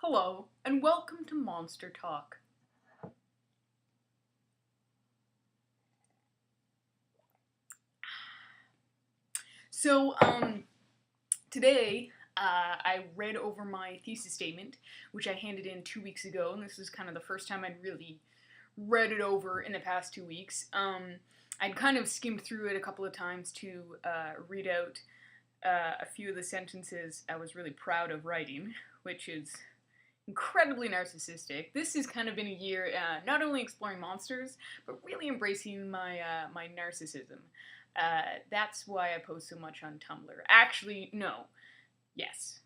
Hello, and welcome to Monster Talk. So, today, I read over my thesis statement, which I handed in 2 weeks ago, and this is kind of the first time I'd really read it over in the past 2 weeks. I'd kind of skimmed through it a couple of times to read out a few of the sentences I was really proud of writing, which is incredibly narcissistic. This has kind of been a year not only exploring monsters, but really embracing my narcissism. That's why I post so much on Tumblr. Actually, no. Yes,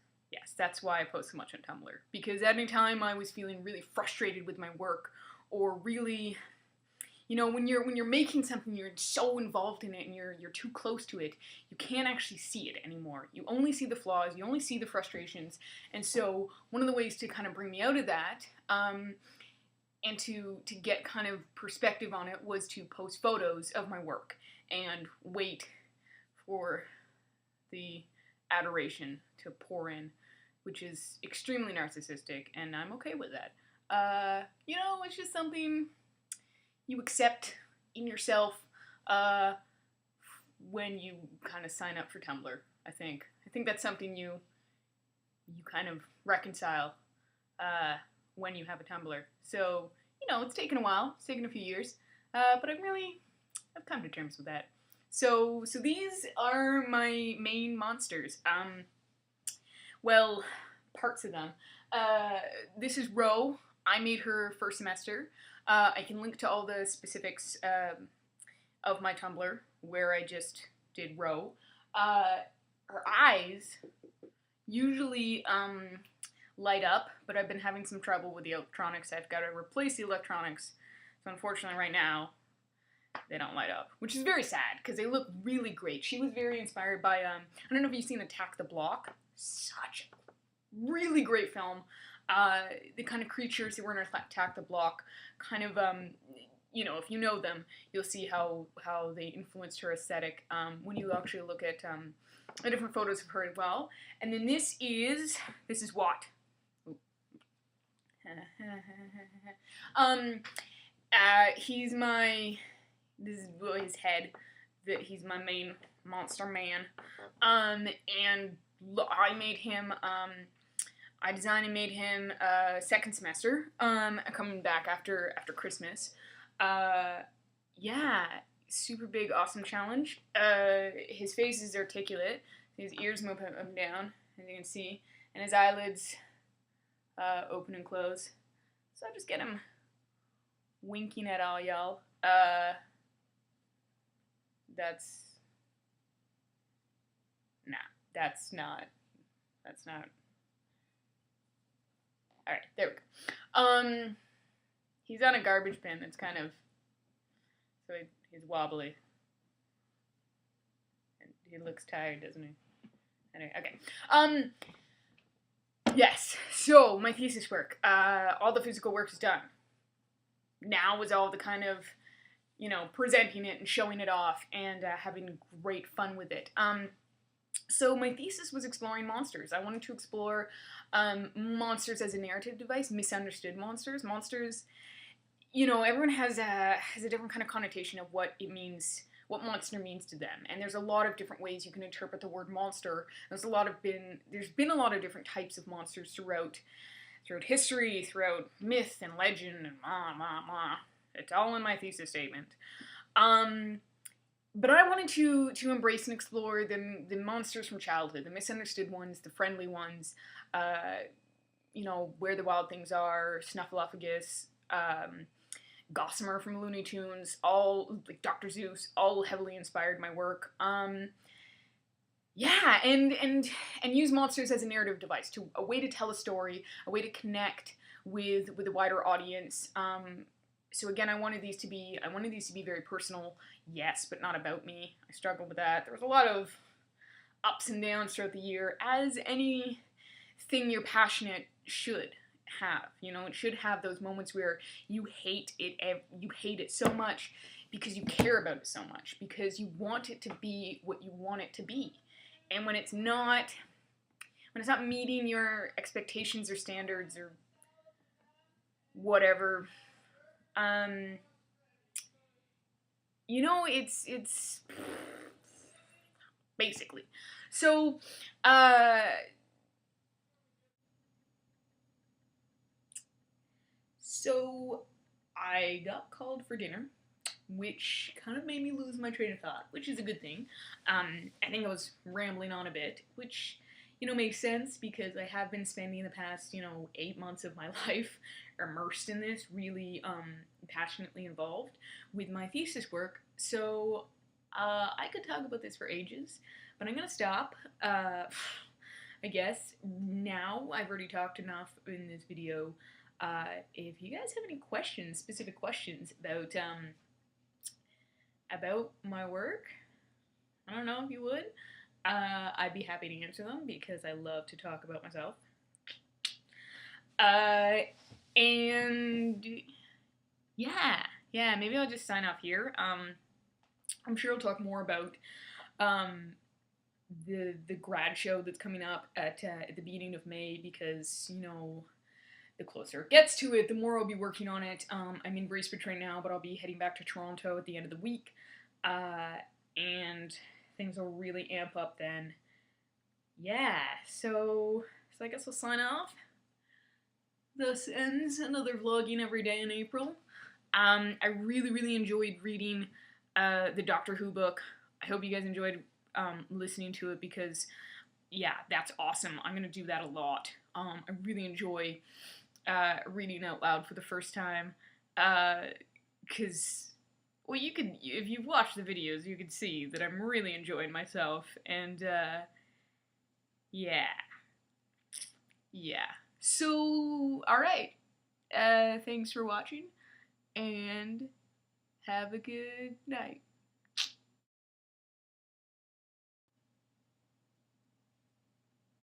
that's why I post so much on Tumblr. Because anytime I was feeling really frustrated with my work, or really, when you're making something, you're so involved in it, and you're too close to it, you can't actually see it anymore. You only see the flaws, you only see the frustrations, and so one of the ways to kind of bring me out of that, and to get kind of perspective on it, was to post photos of my work and wait for the adoration to pour in, which is extremely narcissistic, and I'm okay with that. It's just something you accept in yourself when you kind of sign up for Tumblr, I think. I think that's something you kind of reconcile when you have a Tumblr. So, it's taken a while. It's taken a few years. But I've come to terms with that. So these are my main monsters. Parts of them. This is Ro. I made her first semester. I can link to all the specifics of my Tumblr, where I just did Ro. Her eyes usually light up, but I've been having some trouble with the electronics. I've got to replace the electronics. So unfortunately right now, they don't light up, which is very sad, because they look really great. She was very inspired by, I don't know if you've seen Attack the Block. Such a really great film. The kind of creatures that were in Attack the Block, kind of, if you know them, you'll see how they influenced her aesthetic when you actually look at the different photos of her as well. And then this is Watt. This is his head, that he's my main monster man, and I made him, I designed and made him second semester, coming back after Christmas. Super big, awesome challenge. His face is articulate, his ears move up and down, as you can see, and his eyelids open and close. So I just get him winking at all y'all. That's not. Alright, there we go. He's on a garbage bin that's kind of, so he's wobbly. And he looks tired, doesn't he? Anyway, okay. Yes, so my thesis work, all the physical work is done. Now is all the kind of, presenting it and showing it off and having great fun with it. So my thesis was exploring monsters. I wanted to explore monsters as a narrative device, misunderstood monsters. Monsters, everyone has a different kind of connotation of what it means, what monster means to them. And there's a lot of different ways you can interpret the word monster. There's been a lot of different types of monsters throughout history, throughout myth and legend, and It's all in my thesis statement. But I wanted to embrace and explore the monsters from childhood, the misunderstood ones, the friendly ones, Where the Wild Things Are, Snuffleupagus, Gossamer from Looney Tunes, all, like Dr. Seuss, all heavily inspired my work. And use monsters as a narrative device, a way to tell a story, a way to connect with a wider audience. So again, I wanted these to be very personal, yes, but not about me. I struggled with that. There was a lot of ups and downs throughout the year, as anything you're passionate should have. It should have those moments where you hate it so much because you care about it so much, because you want it to be what you want it to be. And when it's not when it's not meeting your expectations or standards or whatever, you know, it's basically. So, so I got called for dinner, which kind of made me lose my train of thought, which is a good thing. I think I was rambling on a bit, which, you know, makes sense because I have been spending the past, 8 months of my life immersed in this, really passionately involved with my thesis work. So I could talk about this for ages, but I'm gonna stop. I guess now I've already talked enough in this video. If you guys have any questions, specific questions about my work, I don't know if you would. I'd be happy to answer them because I love to talk about myself. And yeah, maybe I'll just sign off here. I'm sure I'll talk more about the grad show that's coming up at the beginning of May because, you know, the closer it gets to it, the more I'll be working on it. I'm in Bracebridge right now, but I'll be heading back to Toronto at the end of the week, and things will really amp up then. Yeah, so I guess I'll sign off. Thus ends another vlogging every day in April. I really enjoyed reading the Doctor Who book. I hope you guys enjoyed listening to it because, yeah, that's awesome. I'm gonna do that a lot. I really enjoy reading out loud for the first time, because, well, if you've watched the videos, you can see that I'm really enjoying myself, and, yeah. So, alright, thanks for watching, and have a good night.